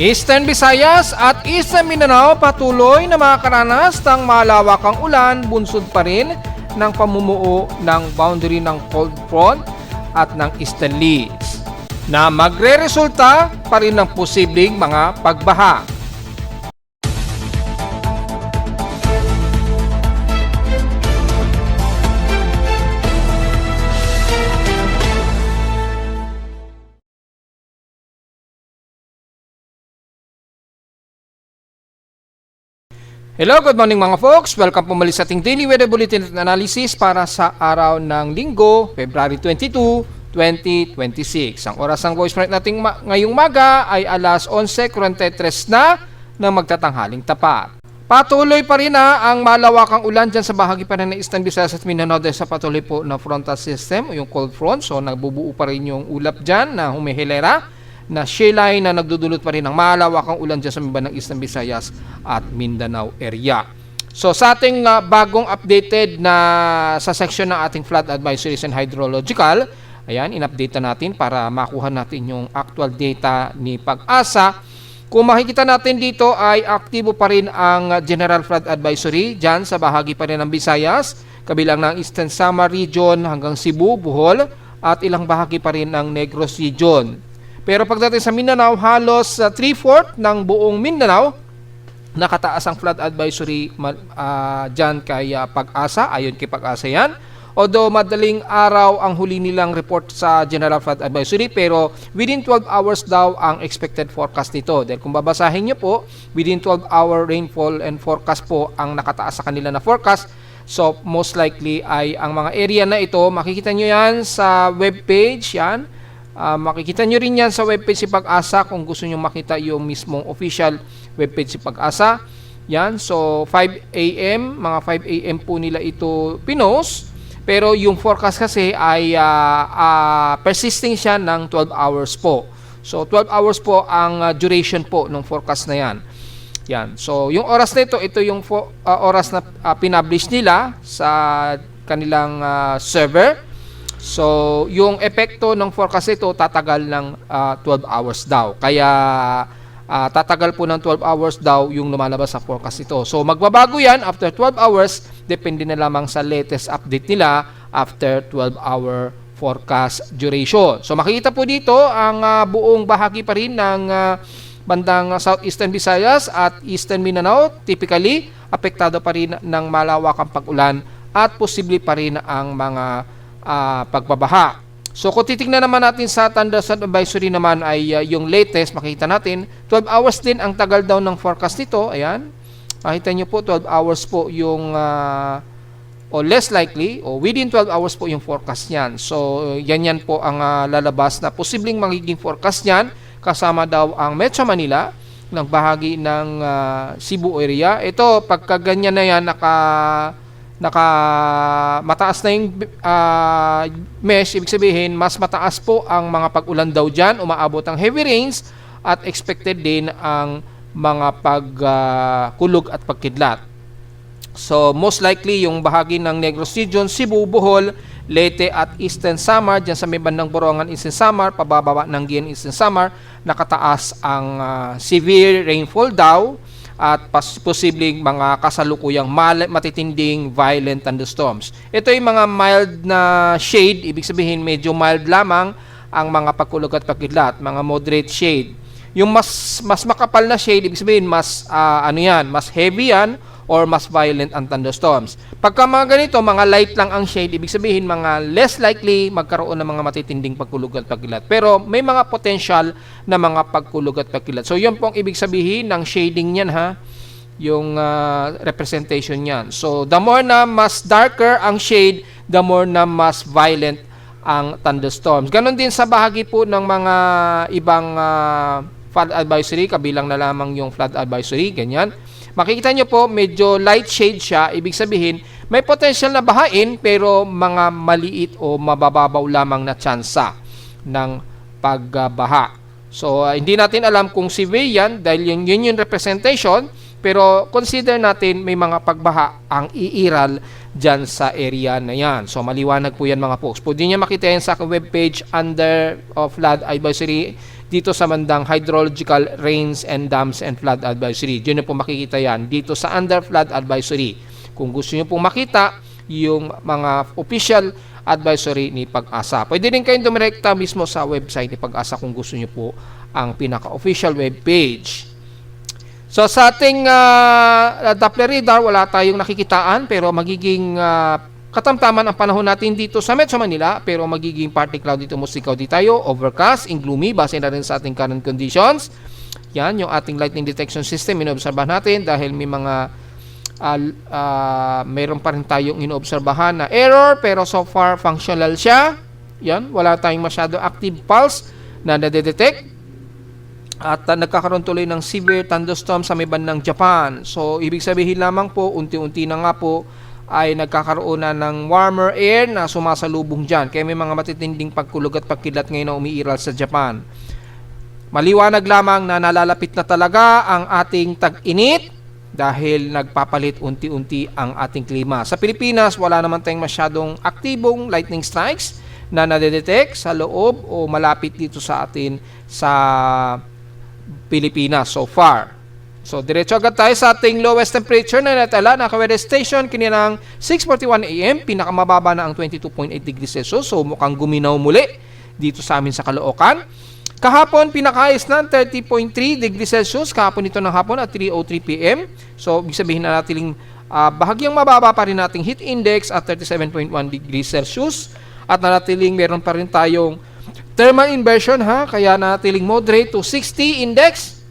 Eastern Visayas at Eastern Mindanao patuloy na makakaranas ng malawakang ulan, bunsod pa rin ng pamumuo ng boundary ng cold front at ng easterlies na magre-resulta pa rin ng posibleng mga pagbaha. Hello, good morning mga folks. Welcome po muli sa ating Daily Weather Bulletin at Analysis para sa araw ng Linggo, February 22, 2026. Ang oras ng voice print natin ngayong maga ay alas 11:43 na ng magtatanghaling tapat. Patuloy pa rin ang malawakang ulan dyan sa bahagi pa rin ng Eastern Visayas at Mindanao dahil sa patuloy po na frontal system o yung cold front. So nagbubuo pa rin yung ulap dyan na humihilera na shear line na nagdudulot pa rin ng malawakang ulan dyan sa miban ng Eastern Visayas at Mindanao area. So sa ating bagong updated na sa section ng ating flood advisories and hydrological, ayan, in-update natin para makuha natin yung actual data ni Pag-asa. Kung makikita natin dito ay aktibo pa rin ang General Flood Advisory dyan sa bahagi pa rin ng Visayas, kabilang ng Eastern Samar Region hanggang Cebu, Bohol at ilang bahagi pa rin ng Negros Region. Pero pagdating sa Mindanao, halos 3/4 ng buong Mindanao nakataas ang flood advisory dyan kay Pag-asa, ayon kay Pag-asa yan. Although madaling araw ang huli nilang report sa General Flood Advisory, pero within 12 hours daw ang expected forecast nito. Dahil kung babasahin nyo po, within 12-hour rainfall and forecast po ang nakataas sa kanila na forecast. So most likely ay ang mga area na ito, makikita nyo yan sa webpage yan. Makikita nyo rin yan sa webpage si Pag-asa kung gusto nyo makita yung mismong official webpage si Pag-asa. Yan, so 5 AM, mga 5 AM po nila ito pinost. Pero yung forecast kasi ay persisting siya ng 12 hours po. So 12 hours po ang duration po ng forecast na yan. Yan, so yung oras na ito yung oras na pinablish nila sa kanilang server. So, yung epekto ng forecast ito tatagal ng 12 hours daw. Kaya tatagal po ng 12 hours daw yung lumalabas sa forecast ito. So, magbabago yan after 12 hours. Depende na lamang sa latest update nila after 12-hour forecast duration. So, makikita po dito ang buong bahagi pa rin ng bandang Southeastern Visayas at Eastern Mindanao. Typically, apektado pa rin ng malawakang pag-ulan at posible pa rin ang mga pagbabaha. So kung titingnan naman natin sa Thunderstorm Advisory naman ay yung latest, makikita natin 12 hours din ang tagal daw ng forecast nito. Ayan, makita nyo po 12 hours po yung o less likely o within 12 hours po yung forecast niyan. So yan po ang lalabas na posibleng magiging forecast niyan, kasama daw ang Metro Manila ng bahagi ng Cebu area. Ito pagka ganyan na yan mataas na yung mesh, ibig sabihin mas mataas po ang mga pag-ulan daw dyan, umaabot ang heavy rains at expected din ang mga pagkulog at pagkidlat. So most likely yung bahagi ng Negros Region, Cebu, Bohol, Leyte at Eastern Samar, dyan sa may bandang Borongan, Eastern Samar, pababa ng Gian, Eastern Samar, nakataas ang severe rainfall daw at posibleng mga kasalukuyang matitinding violent thunderstorms. Ito yung mga mild na shade, ibig sabihin medyo mild lamang ang mga pagkulog at pagkidlat, mga moderate shade. Yung mas makapal na shade, ibig sabihin mas mas heavy yan or mas violent ang thunderstorms. Pagka mga ganito, mga light lang ang shade, ibig sabihin mga less likely magkaroon ng mga matitinding pagkulog at pagkilat. Pero may mga potential na mga pagkulog at pagkilat. So yun pong ibig sabihin ng shading niyan yung representation niyan. So the more na mas darker ang shade, the more na mas violent ang thunderstorms. Ganon din sa bahagi po ng mga ibang flood advisory, kabilang na lamang yung flood advisory, ganyan. Makikita nyo po, medyo light shade siya. Ibig sabihin, may potential na bahain pero mga maliit o mabababaw lamang na tsansa ng pagbaha. So, hindi natin alam kung severe yan dahil yun yung representation. Pero consider natin may mga pagbaha ang iiral dyan sa area na yan. So, maliwanag po yan mga folks. Pwede nyo makita yan sa webpage under of flood advisory dito sa bandang hydrological rains and dams and flood advisory. Diyan nyo po makikita yan dito sa under flood advisory. Kung gusto nyo pong makita yung mga official advisory ni Pag-asa, pwede din kayong dumirekta mismo sa website ni Pag-asa kung gusto nyo po ang pinaka-official web page. So sa ating Doppler radar, wala tayong nakikitaan pero magiging katamtaman ang panahon natin dito sa Metro Manila, pero magiging partly cloudy to mostly cloudy tayo, overcast, and gloomy, base na rin sa ating current conditions. Yan, yung ating lightning detection system, inoobserbahan natin dahil may mga meron pa rin tayong inoobserbahan na error, pero so far functional siya. Yan, wala tayong masyado active pulse na nadedetect. At nagkakaroon tuloy ng severe thunderstorm sa may bandang Japan. So, ibig sabihin lamang po, unti-unti na nga po, ay nagkakaroon na ng warmer air na sumasalubong dyan. Kaya may mga matitinding pagkulog at pagkilat ngayon na umiiral sa Japan. Maliwanag lamang na nalalapit na talaga ang ating tag-init dahil nagpapalit unti-unti ang ating klima. Sa Pilipinas, wala naman tayong masyadong aktibong lightning strikes na nadedetect sa loob o malapit dito sa atin sa Pilipinas so far. So, diretso agad tayo sa ating lowest temperature na natala na weather station kaninang 6:41 AM. Pinakamababa na ang 22.8 degrees Celsius. So, mukhang guminaw muli dito sa amin sa Caloocan. Kahapon, pinakais na 30.3 degrees Celsius. Kahapon ito ng hapon at 3:03 PM. So, ibig sabihin na natin bahagyang mababa pa rin nating heat index at 37.1 degrees Celsius. At nanatiling meron pa rin tayong thermal inversion kaya nanatiling moderate to 60 index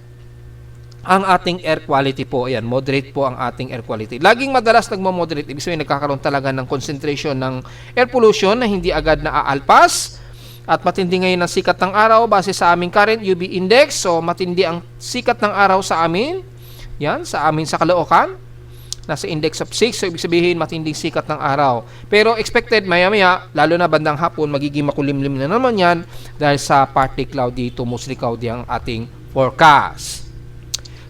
ang ating air quality po. Ayan, moderate po ang ating air quality. Laging madalas nagmo-moderate. Ibig sabihin nagkakaroon talaga ng concentration ng air pollution na hindi agad naaalpas. At matindi ngayon ang sikat ng araw base sa aming current UV index. So, matindi ang sikat ng araw sa amin. Yan, sa amin sa Caloocan. Nasa index of 6. So, ibig sabihin matinding sikat ng araw. Pero expected maya-maya, lalo na bandang hapon, magiging makulimlim na naman yan dahil sa partly cloudy to mostly cloudy ang ating forecast.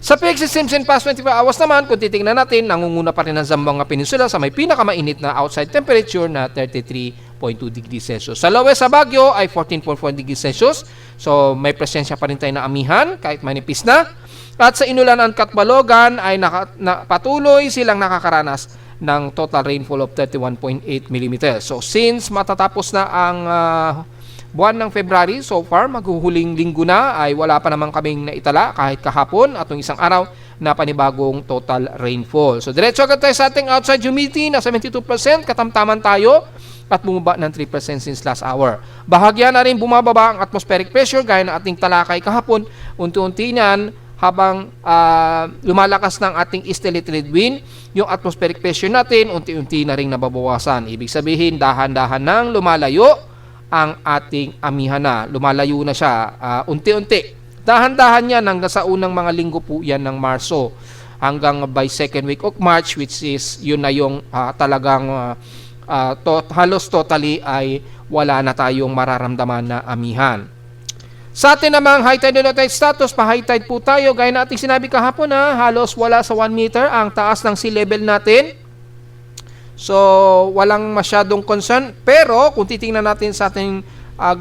Sa PX Simpson past 24 hours naman, kung titingnan natin, nangunguna pa rin ang Zamboanga Peninsula sa may pinakamainit na outside temperature na 33.2 degrees Celsius. Sa lowest sa Baguio ay 14.4 degrees Celsius. So, may presensya pa rin tayo na amihan kahit manipis na. At sa Inulan at Catbalogan ay patuloy silang nakakaranas ng total rainfall of 31.8 mm. So, since matatapos na ang buwan ng February, so far, maghuhuling linggo na ay wala pa naman kaming naitala kahit kahapon at yung isang araw na panibagong total rainfall. So, diretso agad tayo sa ating outside humidity na 72%, katamtaman tayo at bumaba ng 3% since last hour. Bahagya na rin bumababa ang atmospheric pressure gaya ng ating talakay kahapon. Unti-unti niyan, habang lumalakas ng ating easterly trade wind, yung atmospheric pressure natin unti-unti na rin nababawasan. Ibig sabihin, dahan-dahan nang lumalayo ang ating amihan na. Lumalayo na siya unti-unti. Dahan-dahan yan hanggang sa unang mga linggo po yan ng Marso. Hanggang by second week of March, which is yun na yung talagang halos totally ay wala na tayong mararamdaman na amihan. Sa atin namang high tide and low tide status, pa-high tide po tayo. Gaya na ating sinabi kahapon halos wala sa 1 meter ang taas ng sea level natin. So, walang masyadong concern. Pero, kung titingnan natin sa ating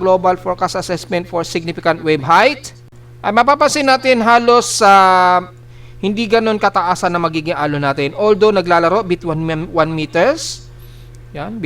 global forecast assessment for significant wave height, ay mapapansin natin halos hindi ganun kataasan na magiging alon natin. Although, naglalaro between 1 meters. Yan,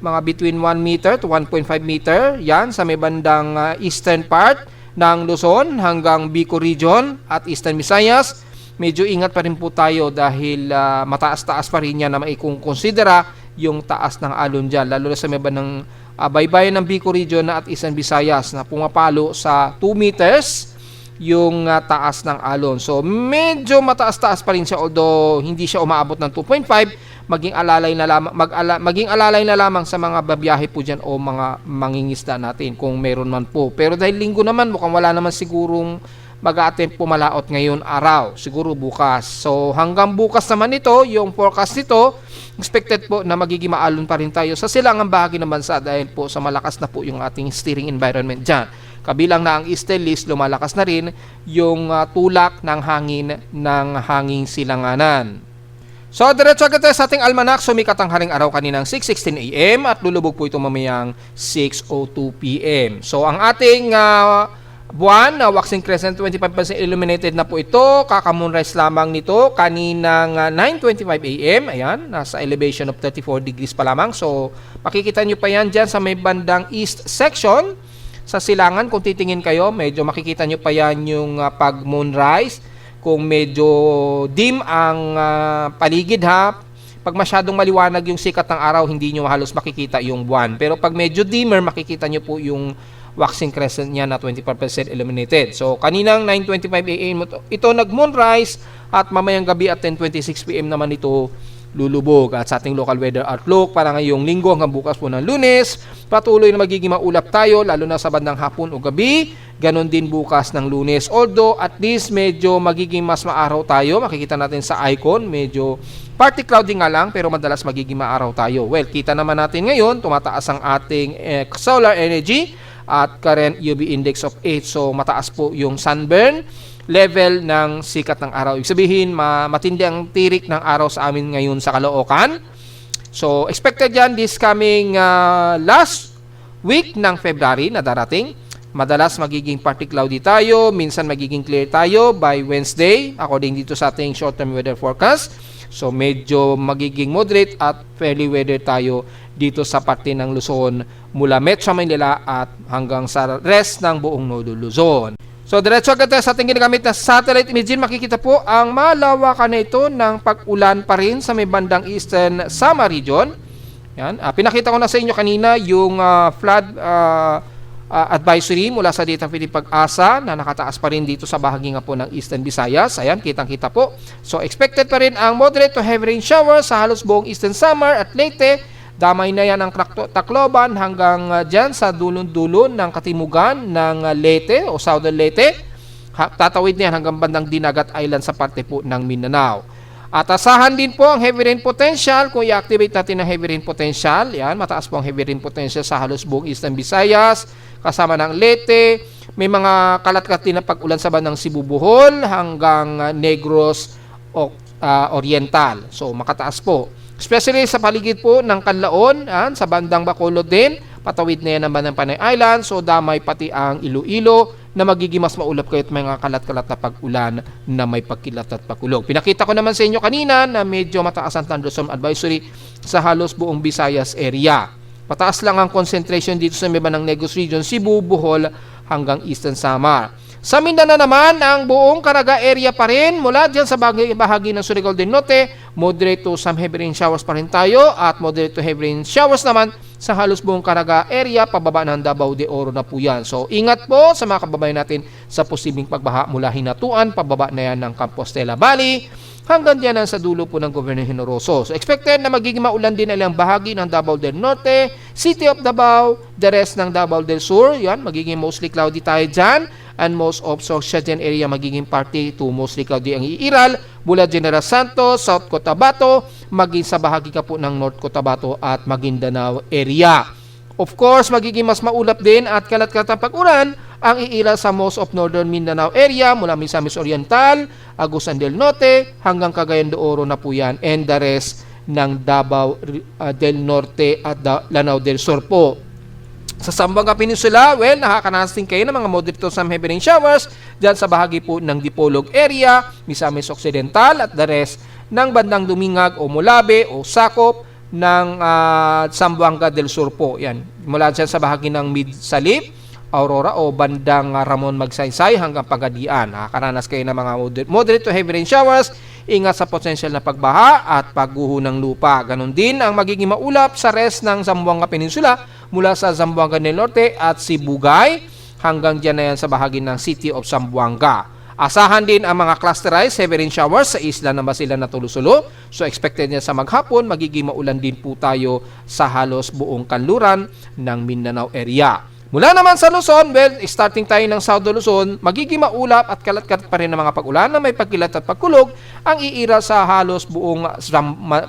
mga between 1 meter to 1.5 meter. Yan, sa may bandang eastern part ng Luzon hanggang Bicol region at Eastern Visayas. Medyo ingat pa rin po tayo dahil mataas-taas pa rin yan na maikukonsidera yung taas ng alon dyan. Lalo na sa may bandang baybayin ng Bicol region at Eastern Visayas na pumapalo sa 2 meters yung taas ng alon. So, medyo mataas-taas pa rin siya although hindi siya umaabot ng 2.5. Maging alalay na lamang sa mga babiyahe po dyan o mga mangingisda natin kung meron man po. Pero dahil linggo naman, mukhang wala naman sigurong mag-a-attempt pumalaot ngayon araw. Siguro bukas. So, hanggang bukas naman ito, yung forecast nito, expected po na magiging maalon pa rin tayo sa silangang bahagi ng bansa dahil po sa malakas na po yung ating steering environment dyan. Kabilang na ang easterlies, lumalakas na rin yung tulak ng hanging silanganan. So, diretso agad tayo sa ating almanac. Sumikat ang haring araw kaninang 6:16 AM at lulubog po ito mamayang 6:02 PM. So, ang ating buwan na waxing crescent, 25% illuminated na po ito. Kaka-moonrise lamang nito kaninang 9:25 AM. Ayan, nasa elevation of 34 degrees pa lamang. So, makikita nyo pa yan dyan sa may bandang east section. Sa silangan, kung titingin kayo, medyo makikita nyo pa yan yung pag-moonrise. Kung medyo dim ang paligid ha, pag masyadong maliwanag yung sikat ng araw, hindi nyo halos makikita yung buwan. Pero pag medyo dimmer, makikita nyo po yung waxing crescent niya na 25% illuminated. So, kaninang 9:25 AM ito nag-moonrise at mamayang gabi at 10:26 PM naman ito lulubog. At sa ating local weather outlook para ngayong linggo hanggang bukas po ng Lunes, patuloy na magiging maulap tayo lalo na sa bandang hapon o gabi. Ganon din bukas ng Lunes. Although at least medyo magiging mas maaraw tayo. Makikita natin sa icon, medyo partly cloudy nga lang pero madalas magiging maaraw tayo. Well, kita naman natin ngayon, tumataas ang ating solar energy at current UV index of 8. So, mataas po yung sunburn level ng sikat ng araw. Ibig sabihin, matindi ang tirik ng araw sa amin ngayon sa Caloocan. So, expected yan this coming last week ng February na darating. Madalas magiging partly cloudy tayo, minsan magiging clear tayo by Wednesday according dito sa ating short-term weather forecast. So, medyo magiging moderate at fairly weather tayo dito sa parte ng Luzon mula Metro Manila at hanggang sa rest ng buong Nodo Luzon. So, diretso agad tayo sa ating ginagamit na satellite imaging. Makikita po ang malawakan na ito ng pag-ulan pa rin sa may bandang Eastern Samar region. Yan. Pinakita ko na sa inyo kanina yung flood advisory mula sa Data Philippine Pag-asa na nakataas pa rin dito sa bahagi nga po ng Eastern Visayas. Ayan, kitang-kita po. So, expected pa rin ang moderate to heavy rain showers sa halos buong Eastern Samar at Leyte. Damay na yan ang Tacloban hanggang dyan sa dulon-dulo ng katimugan ng Leyte o Southern Leyte. Tatawid niyan hanggang bandang Dinagat Island sa parte po ng Mindanao. At asahan din po ang heavy rain potential. Kung i-activate natin ang heavy rain potential, yan, mataas po ang heavy rain potential sa halos buong Eastern Visayas, kasama ng Leyte. May mga kalat-kalat din na pag-ulan sa bandang Cebu, Bohol hanggang Negros Oriental. So, makataas po. Especially sa paligid po ng Canlaon, sa bandang Bacolod din, patawid na yan ang bandang Panay Island. So, damay pati ang Iloilo na magiging mas maulap kayo at may mga kalat-kalat na pag-ulan na may pagkilat at pagkulog. Pinakita ko naman sa inyo kanina na medyo mataas ang thunderstorm advisory sa halos buong Visayas area. Pataas lang ang concentration dito sa may bandang Negros region, Cebu, Bohol hanggang Eastern Samar. Sa Mindanao naman, ang buong Caraga area pa rin. Mula dyan sa bahagi ng Surigao del Norte, moderate to some heavy rain showers pa rin tayo at moderate to heavy rain showers naman sa halos buong Caraga area, pababa ng Davao de Oro na po yan. So, ingat po sa mga kababayan natin sa posibleng pagbaha mula Hinatuan, pababa na yan ng Compostela Valley, hanggang dyan sa dulo po ng Gobyerno Generoso. So, expected na magiging maulan din ilang bahagi ng Davao del Norte, City of Davao, the rest ng Davao del Sur. Yan, magiging mostly cloudy tayo dyan. And most of Sorsogon area magiging party to mostly cloudy ang Iiral, Bula General Santos, South Cotabato, maging sa bahagi ka po ng North Cotabato at Maguindanao area. Of course, magiging mas maulap din at kalat-kalat ang pag-ulan ang Iiral sa most of Northern Mindanao area mula Misamis Oriental, Agusan del Norte hanggang Cagayan de Oro na po yan, and the rest ng Davao del Norte at Lanao del Sur po. Sa Zamboanga Peninsula, well, nakakaranas din kayo ng mga moderate to some heavy rain showers dyan sa bahagi po ng Dipolog area, Misamis Occidental at the rest ng bandang Dumingag o Molabe o sakop ng Zamboanga del Sur po. Yan, mula dyan sa bahagi ng Mid-Salip, Aurora o bandang Ramon Magsaysay hanggang Pagadian. Nakakaranas kayo ng mga moderate to heavy rain showers. Ingat sa potential na pagbaha at pagguho ng lupa. Ganon din ang magiging maulap sa rest ng Zamboanga Peninsula mula sa Zamboanga del Norte at Sibugay hanggang dyan na yan sa bahagi ng City of Zamboanga. Asahan din ang mga clusterized heavy rain showers sa isla ng Basilan na Tulusulo. So expected niya sa maghapon, magiging maulan din po tayo sa halos buong kanluran ng Mindanao area. Mula naman sa Luzon, well, starting tayo ng South Luzon, magiging maulap at kalat-kalat pa rin ng mga pag-ulan na may pagkilat at pagkulog ang iira sa halos buong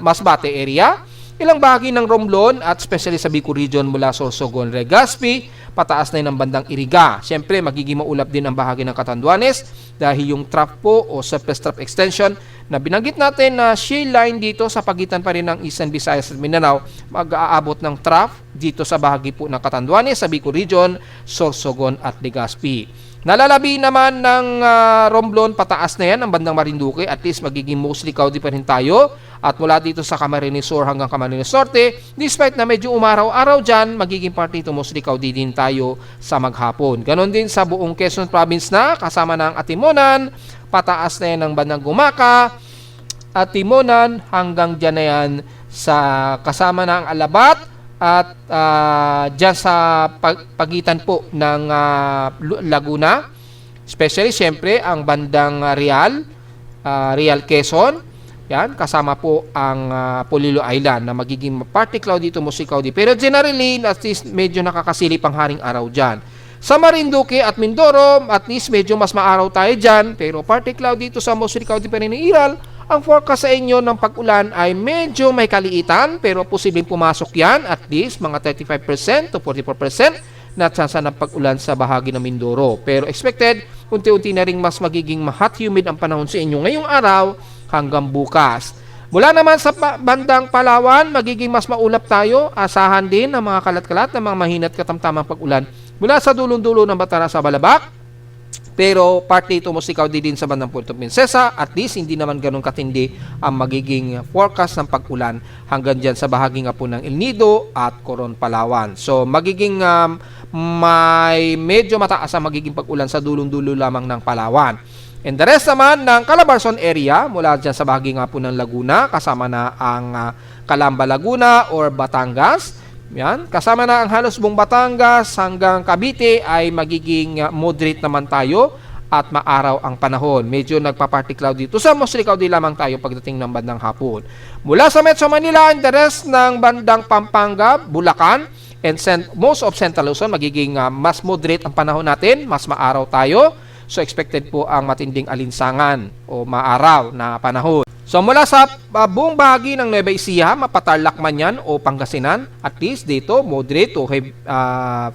Masbate area, ilang bahagi ng Romblon at especially sa Bicol region mula Sorsogon, Legazpi, pataas na yun ng bandang Iriga. Siyempre, magiging maulap din ang bahagi ng Catanduanes dahil yung trough po o surface trough extension na binanggit natin na shear line dito sa pagitan pa rin ng Eastern Visayas at Mindanao, mag-aabot ng trough dito sa bahagi po ng Catanduanes, sa Bicol Region, Sorsogon at Legazpi. Nalalabi naman ng Romblon, pataas na yan ang bandang Marinduque, at least magiging mostly cloudy pa rin tayo. At mula dito sa Camarines Sur hanggang Camarines Norte, despite na medyo umaraw-araw dyan, magiging part dito mostly cloudy din tayo sa maghapon. Ganon din sa buong Quezon Province na, kasama ng Atimonan, pataas na yan ng bandang Gumaca, Atimonan, hanggang dyan na yan sa kasama ng Alabat, at dyan sa pagitan po ng Laguna, especially siyempre ang bandang Real Quezon, yan, kasama po ang Polillo Island na magiging partly cloudy to mostly cloudy. Pero generally, at least medyo nakakasilip ang haring araw dyan. Sa Marinduque at Mindoro, at least medyo mas maaraw tayo dyan, pero partly cloudy to sa mostly cloudy pa rin ng Iral. Ang forecast sa inyo ng pag-ulan ay medyo may kaliitan, pero posibleng pumasok yan, at least mga 35% to 44% na tsansa ng pag-ulan sa bahagi ng Mindoro. Pero expected, unti-unti na rin mas magiging hot humid ang panahon sa inyo ngayong araw hanggang bukas. Mula naman sa bandang Palawan, magiging mas maulap tayo. Asahan din ng mga kalat-kalat ng mga mahinat katamtamang pag-ulan mula sa dulong-dulo ng Batara sa Balabac. Pero partly ito musikaw din sa bandang Puerto Princesa, at least hindi naman ganun katindi ang magiging forecast ng pag-ulan hanggang dyan sa bahagi nga po ng El Nido at Coron, Palawan. So magiging may medyo mataas ang magiging pag-ulan sa dulong-dulo lamang ng Palawan. And the rest naman ng Calabarzon area, mula dyan sa bahagi nga po ng Laguna, kasama na ang Calamba, Laguna or Batangas. Yan, kasama na ang halos buong Batangas hanggang Cavite ay magiging moderate naman tayo at maaraw ang panahon. Medyo nagpa-party cloud dito. Sa mostly cloudy lamang tayo pagdating ng bandang hapon. Mula sa Metro Manila and the rest ng bandang Pampanga, Bulacan, and most of Central Luzon, magiging mas moderate ang panahon natin, mas maaraw tayo. So expected po ang matinding alinsangan o maaraw na panahon. So mula sa buong bahagi ng Nueva Ecija, Mapatarlac man yan o Pangasinan, at least dito moderate o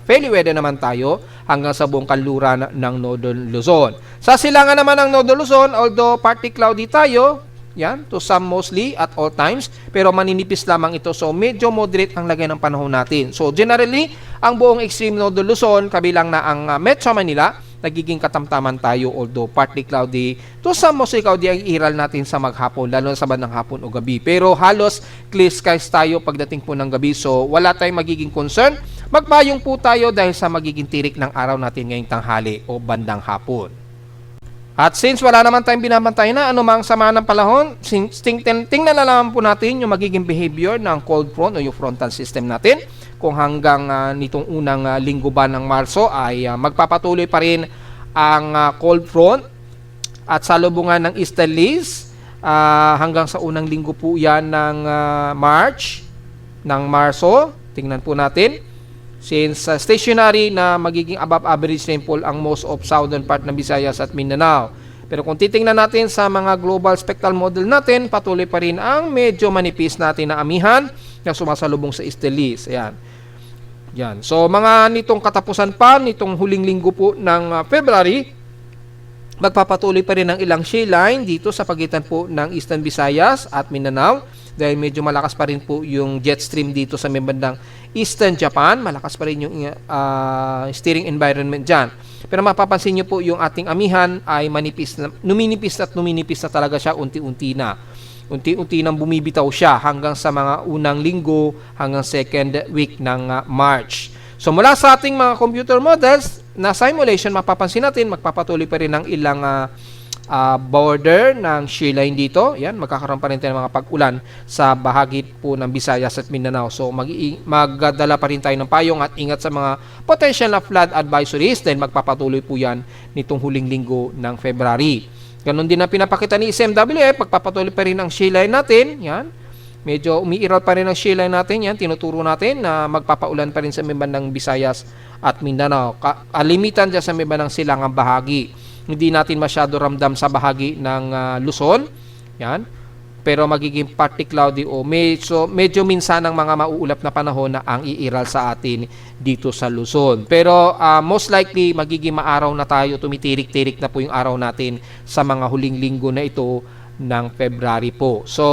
fairly weather naman tayo hanggang sa buong kanluran ng Northern Luzon. Sa silangan naman ng Northern Luzon, although partly cloudy tayo, yan, to some mostly at all times, pero maninipis lamang ito, so medyo moderate ang lagay ng panahon natin. So generally, ang buong extreme Northern Luzon, kabilang na ang Metro Manila, nagiging katamtaman tayo, although partly cloudy to some mostly cloudy ang iral natin sa maghapon, lalo na sa bandang hapon o gabi. Pero halos clear skies tayo pagdating po ng gabi, so wala tayong magiging concern. Magpayong po tayo dahil sa magiging tirik ng araw natin ngayong tanghali o bandang hapon. At since wala naman tayong binabantay na anumang sama ng panahon, tingnan na naman po natin yung magiging behavior ng cold front o yung frontal system natin. Kung hanggang nitong unang linggo ba ng Marso ay magpapatuloy pa rin ang cold front at salubungan ng easterlies hanggang sa unang linggo po yan ng Marso. Tingnan po natin. Since stationary na magiging above average rainfall ang most of southern part ng Visayas at Mindanao. Pero kung titingnan natin sa mga global spectral model natin, patuloy pa rin ang medyo manipis natin na amihan na sumasalubong sa easterlies. Ayan. Yan. So mga nitong katapusan pa, nitong huling linggo po ng February, magpapatuloy pa rin ang ilang shale line dito sa pagitan po ng Eastern Visayas at Mindanao dahil medyo malakas pa rin po yung jet stream dito sa may bandang Eastern Japan. Malakas pa rin yung steering environment dyan. Pero mapapansin nyo po yung ating amihan ay numinipis na talaga siya unti-unti na. Unti-unti nang bumibitaw siya hanggang sa mga unang linggo hanggang second week ng March. So mula sa ating mga computer models na simulation, mapapansin natin magpapatuloy pa rin ng ilang border ng shear line dito. Yan, magkakaroon pa rin tayo ng mga pag-ulan sa bahagi po ng Visayas at Mindanao. So magdala pa rin tayo ng payong at ingat sa mga potential na flood advisories dahil magpapatuloy po yan nitong huling linggo ng February. Ganon din ang pinapakita ni SMWF, pagpapatuloy pa rin ang shear line natin. Yan. Medyo umiiral pa rin ang shear line natin. Yan, tinuturo natin na magpapaulan pa rin sa may bandang Visayas at Mindanao. Limitan dyan sa may bandang silangang bahagi. Hindi natin masyado ramdam sa bahagi ng Luzon. Yan. Pero magiging partly cloudy o medyo minsan ang mga mauulap na panahon na ang iiral sa atin dito sa Luzon. Pero most likely magiging maaraw na tayo, tumitirik-tirik na po yung araw natin sa mga huling linggo na ito ng February po. So,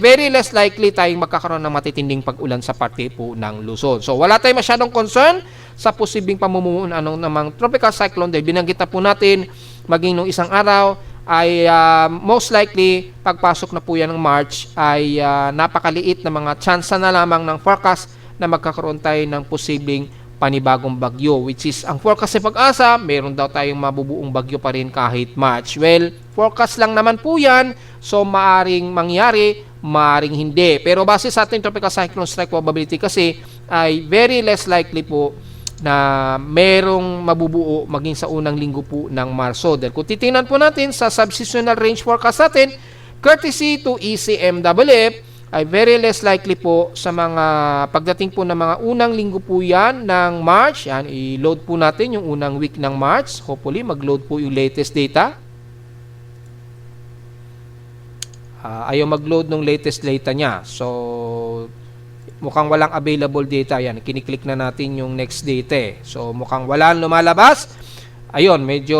very less likely tayong magkakaroon ng matitinding pag-ulan sa parte po ng Luzon. So, wala tayong masyadong concern sa posibleng pamumuon namang tropical cyclone dahil binanggit na po natin maging nung isang araw ay most likely pagpasok na po yan ng March ay napakaliit na mga tsansa na lamang ng forecast na magkakaroon tayo ng posibleng panibagong bagyo, which is ang forecast sa Pag-asa, meron daw tayong mabubuong bagyo pa rin kahit March. Well, forecast lang naman po yan, so maaring mangyari, maaring hindi. Pero base sa ating tropical cyclone strike probability kasi ay very less likely po na merong mabubuo maging sa unang linggo po ng Marso. Dahil kung titingnan po natin sa subseasonal range forecast natin, courtesy to ECMWF, ay very less likely po sa mga pagdating po ng mga unang linggo po yan ng March. Yan, i-load po natin yung unang week ng March. Hopefully, mag-load po yung latest data. Ayaw mag-load ng latest data niya. So, mukhang walang available data yan. Kiniklik na natin yung next data eh. So, mukhang walang lumalabas. Ayun, medyo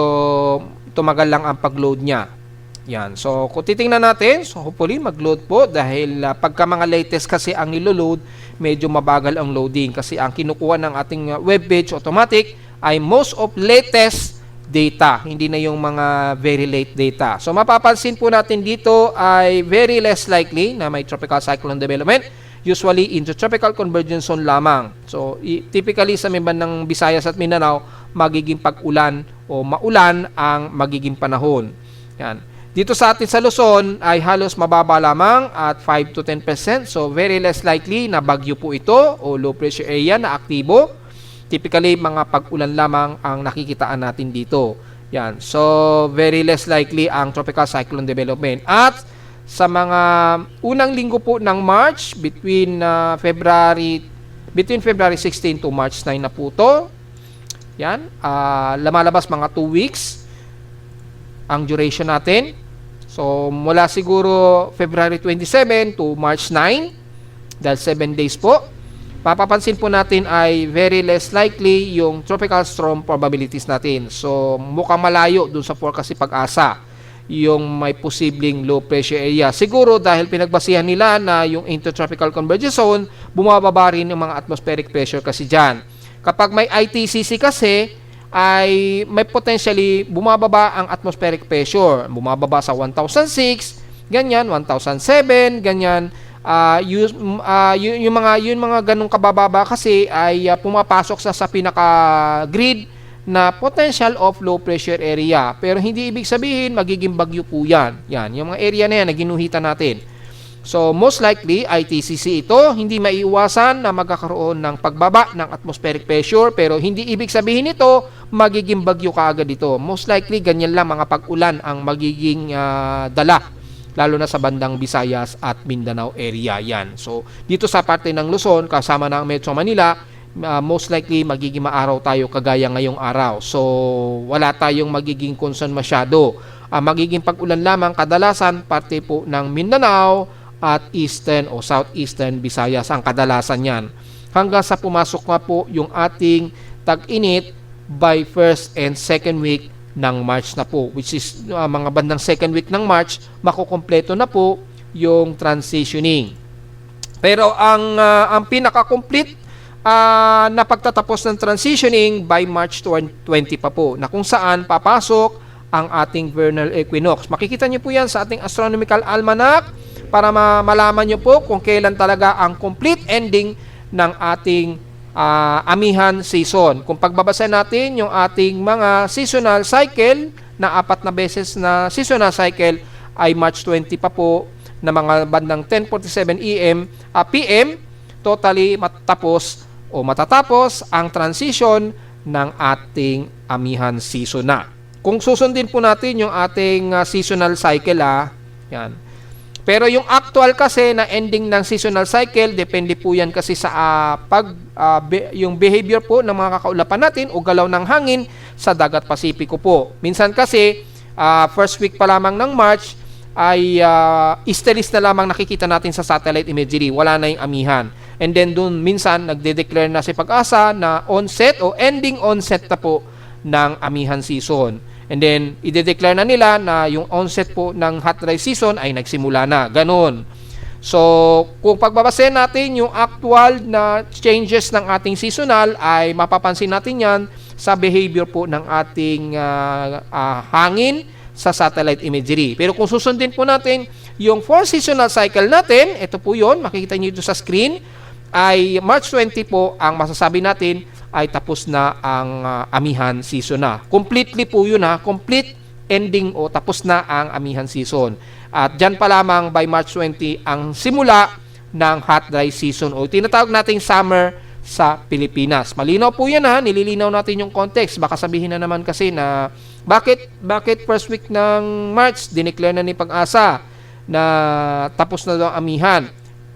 tumagal lang ang pag-load niya. Yan. So, kung titingnan natin, so hopefully mag-load po dahil pagka mga latest kasi ang nilo-load, medyo mabagal ang loading kasi ang kinukuha ng ating web page automatic ay most of latest data, hindi na yung mga very late data. So, mapapansin po natin dito ay very less likely na may tropical cyclone development, usually into tropical convergence zone lamang. So, typically sa may bandang Visayas at Mindanao, magiging pag-ulan o maulan ang magiging panahon. Yan. Dito sa atin sa Luzon ay halos mababa lamang at 5 to 10%. So, very less likely na bagyo po ito o low pressure area na aktibo. Typically, mga pag-ulan lamang ang nakikitaan natin dito. Yan. So, very less likely ang tropical cyclone development. At sa mga unang linggo po ng March, between February 16 to March 9 na po ito. Yan. Lumalabas mga 2 weeks ang duration natin. So, mula siguro February 27 to March 9, dahil 7 days po, papapansin po natin ay very less likely yung tropical storm probabilities natin. So, mukhang malayo dun sa forecast si Pag-asa yung may posibleng low pressure area. Siguro dahil pinagbasihan nila na yung intertropical convergence zone, bumababa rin yung mga atmospheric pressure kasi dyan. Kapag may ITCC kasi, ay may potentially bumababa ang atmospheric pressure. Bumababa sa 1,006, ganyan, 1,007, ganyan. Yung mga ganung kabababa kasi ay pumapasok sa pinaka-grid na potential of low pressure area. Pero hindi ibig sabihin magiging bagyo po yan. Yan, yung mga area na yan na ginuhitan natin. So, most likely, ITCC ito, hindi maiiwasan na magkakaroon ng pagbaba ng atmospheric pressure, pero hindi ibig sabihin ito, magiging bagyo kaagad ito. Most likely, ganyan lang mga pag-ulan ang magiging dala, lalo na sa bandang Visayas at Mindanao area yan. So, dito sa parte ng Luzon, kasama ng Metro Manila, most likely, magiging maaraw tayo kagaya ngayong araw. So, wala tayong magiging concern masyado. Magiging pag-ulan lamang kadalasan, parte po ng Mindanao, at Eastern o Southeastern Visayas ang kadalasan yan. Hanggang sa pumasok nga po yung ating tag-init by first and second week ng March na po. Which is mga bandang second week ng March, makukompleto na po yung transitioning. Pero ang pinaka-complete na pagtatapos ng transitioning by March 20 pa po, na kung saan papasok ang ating vernal equinox. Makikita niyo po yan sa ating astronomical almanac para malaman nyo po kung kailan talaga ang complete ending ng ating amihan season. Kung pagbabasa natin yung ating mga seasonal cycle na 4 na beses na seasonal cycle ay March 20 pa po na mga bandang 10:47 PM totally matatapos ang transition ng ating amihan season na. Kung susundin po natin yung ating seasonal cycle yan. Pero yung actual kasi na ending ng seasonal cycle, depende po yan kasi sa yung behavior po ng mga kakaulapan natin o galaw ng hangin sa dagat Pasipiko po. Minsan kasi, first week pa lamang ng March, ay easterlies na lamang nakikita natin sa satellite imagery. Wala na yung amihan. And then dun minsan, nagde-declare na si Pag-asa na onset o ending onset na po ng amihan season. And then, ide-declare na nila na yung onset po ng hot dry season ay nagsimula na. Ganon. So, kung pagbabasehan natin yung actual na changes ng ating seasonal, ay mapapansin natin yan sa behavior po ng ating hangin sa satellite imagery. Pero kung susundin po natin yung 4 seasonal cycle natin, ito po yun, makikita nyo dito sa screen, ay March 20 po ang masasabi natin ay tapos na ang amihan season na. Completely po yun ha, complete ending o tapos na ang amihan season. At dyan pa lamang by March 20 ang simula ng hot dry season o tinatawag nating summer sa Pilipinas. Malinaw po yan ha, nililinaw natin yung context. Baka sabihin na naman kasi na bakit first week ng March dineclare na ni Pag-asa na tapos na daw ang amihan.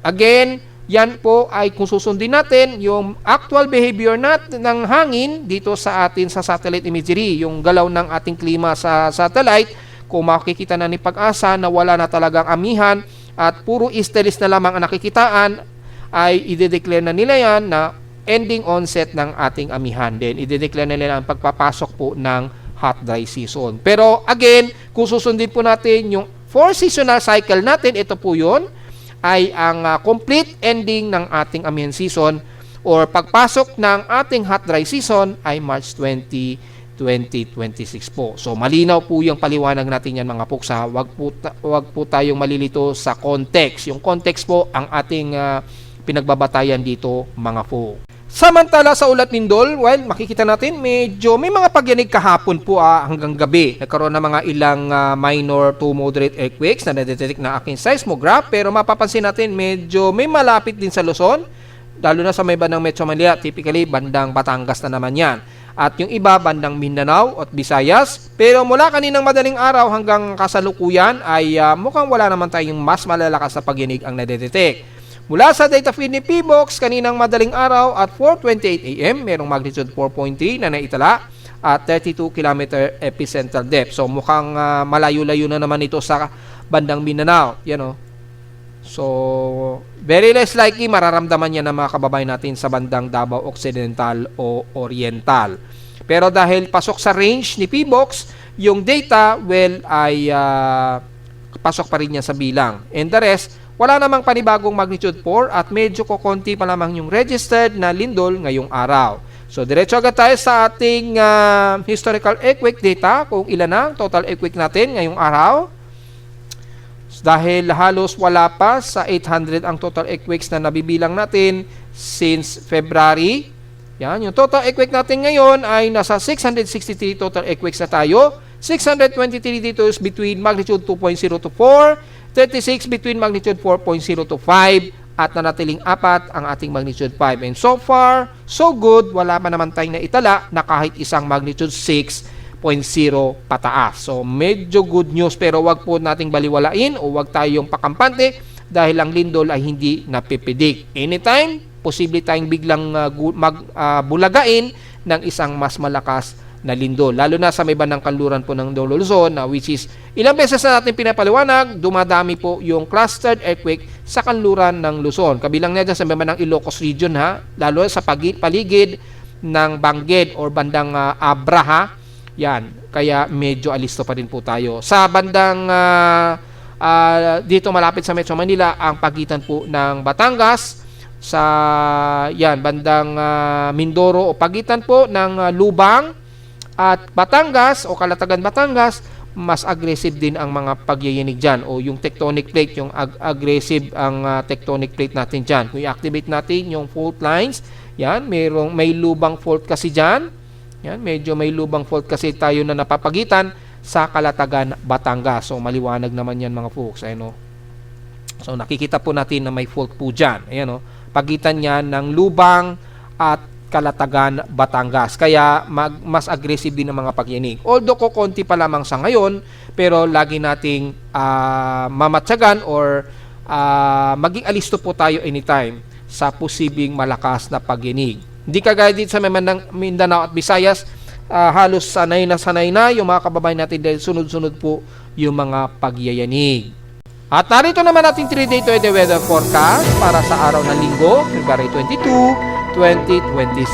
Again, yan po ay kung susundin natin yung actual behavior natin ng hangin dito sa atin sa satellite imagery, yung galaw ng ating klima sa satellite, kung makikita na ni Pag-asa na wala na talagang amihan at puro easterlies na lamang ang nakikitaan, ay ide-declare na nila yan na ending onset ng ating amihan. Then ide-declare na nila ang pagpapasok po ng hot dry season. Pero again, kung susundin po natin yung 4 seasonal cycle natin, ito po yun, ay ang complete ending ng ating amihan season or pagpasok ng ating hot dry season ay March 20, 2026 po. So malinaw po yung paliwanag natin yan mga puksa. Wag po tayong malilito sa context. Yung context po ang ating pinagbabatayan dito mga po. Samantala sa ulat lindol, well, makikita natin medyo may mga pagyanig kahapon po hanggang gabi. Nagkaroon ng mga ilang minor to moderate earthquakes na nadetect na aking seismograph, pero mapapansin natin medyo may malapit din sa Luzon, lalo na sa may bandang Metro Manila, typically bandang Batangas na naman yan. At yung iba bandang Mindanao at Visayas, pero mula kaninang madaling araw hanggang kasalukuyan ay mukhang wala naman tayong mas malalakas na pagyanig ang nadetect. Mula sa data feed ni PBOX, kaninang madaling araw at 4:28 AM, merong magnitude 4.3 na naitala at 32 km epicentral depth. So mukhang malayo-layo na naman ito sa bandang Mindanao. Yan o. So, very less likely mararamdaman yan ng mga kababayan natin sa bandang Davao Occidental o Oriental. Pero dahil pasok sa range ni PBOX, yung data, well, ay pasok pa rin yan sa bilang. And the rest, wala namang panibagong magnitude 4 at medyo kokonti pa lamang yung registered na lindol ngayong araw. So, diretso agad tayo sa ating historical earthquake data kung ilan ang total earthquake natin ngayong araw. Dahil halos wala pa sa 800 ang total earthquakes na nabibilang natin since February. Yan, yung total earthquake natin ngayon ay nasa 663 total earthquakes na tayo. 623 dito is between magnitude 2.0 to 4. 36 between magnitude 4.0 to 5 at nanatiling 4 ang ating magnitude 5. And so far, so good, wala pa naman tayong naitala na kahit isang magnitude 6.0 pataas. So medyo good news pero wag po nating baliwalain o wag tayong pakampante dahil ang lindol ay hindi napipidik. Anytime, posible tayong biglang bulagain ng isang mas malakas na lindol. Lalo na sa may bandang kanluran po ng Luzon, which is ilang beses na natin pinapaliwanag, dumadami po yung clustered earthquake sa kanluran ng Luzon. Kabilang na dyan sa may bandang Ilocos region lalo sa paligid ng Bangged or bandang Abra yan. Kaya medyo alisto pa rin po tayo. Sa bandang dito malapit sa Metro Manila, ang pagitan po ng Batangas sa yan bandang Mindoro o pagitan po ng Lubang at Batangas o Kalatagan Batangas, mas aggressive din ang mga pagyayinig dyan o yung tectonic plate, yung aggressive ang tectonic plate natin dyan. Kung i-activate natin yung fault lines, yan, may lubang fault kasi dyan. Yan, medyo may lubang fault kasi tayo na napapagitan sa Kalatagan Batangas. So maliwanag naman yan mga folks. Ayan, so nakikita po natin na may fault po dyan. Ayan, pagitan yan ng lubang at Kalatagan, Batangas. Kaya mas aggressive din ang mga pagyanig. Although konti pa lamang sa ngayon, pero lagi nating mamatyagan or maging alisto po tayo anytime sa posibleng malakas na pagyanig. Hindi kagaya dito sa Mindanao at Visayas, halos sanay na yung mga kababayan natin dahil sunod-sunod po yung mga pagyayanig. At narito naman natin 3-day weather forecast para sa araw ng Linggo, February 22, 2026.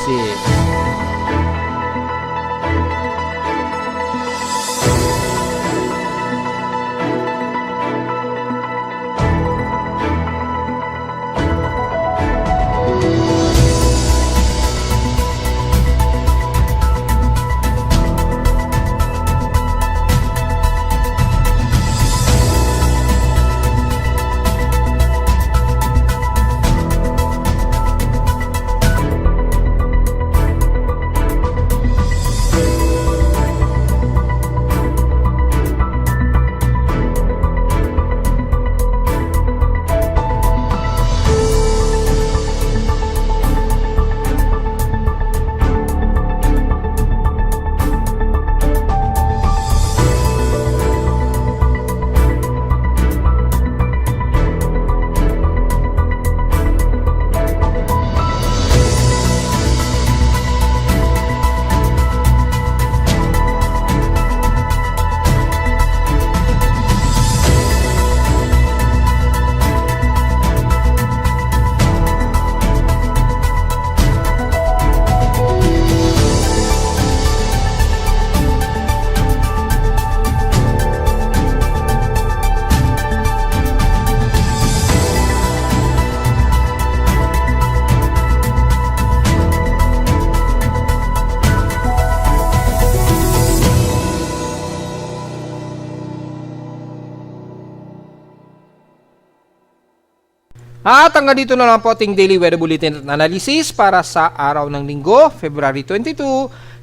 At hanggang dito na lang po ating daily weather bulletin at analysis para sa araw ng linggo, February 22,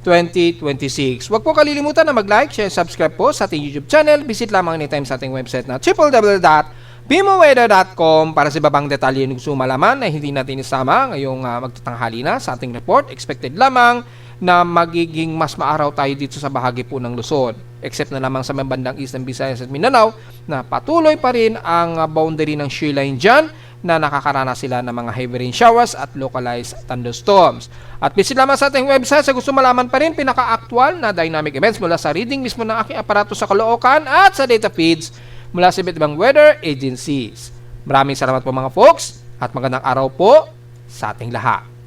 2026. Huwag po kalilimutan na mag-like, share, subscribe po sa ating YouTube channel. Visit lamang anytime sa ating website na www.bimoweather.com para sa ibang detalye ng sumalaman na hindi natin isama ngayong magtatanghali na sa ating report. Expected lamang na magiging mas maaraw tayo dito sa bahagi po ng Luzon. Except na lamang sa may bandang Eastern Visayas at Mindanao na patuloy pa rin ang boundary ng shear line dyan na nakakaranas sila ng mga heavy rain showers at localized thunderstorms. At visit lamang sa ating website sa gusto malaman pa rin pinaka-actual na dynamic events mula sa reading mismo ng aking aparato sa Caloocan at sa data feeds mula sa iba't ibang weather agencies. Maraming salamat po mga folks at magandang araw po sa ating lahat.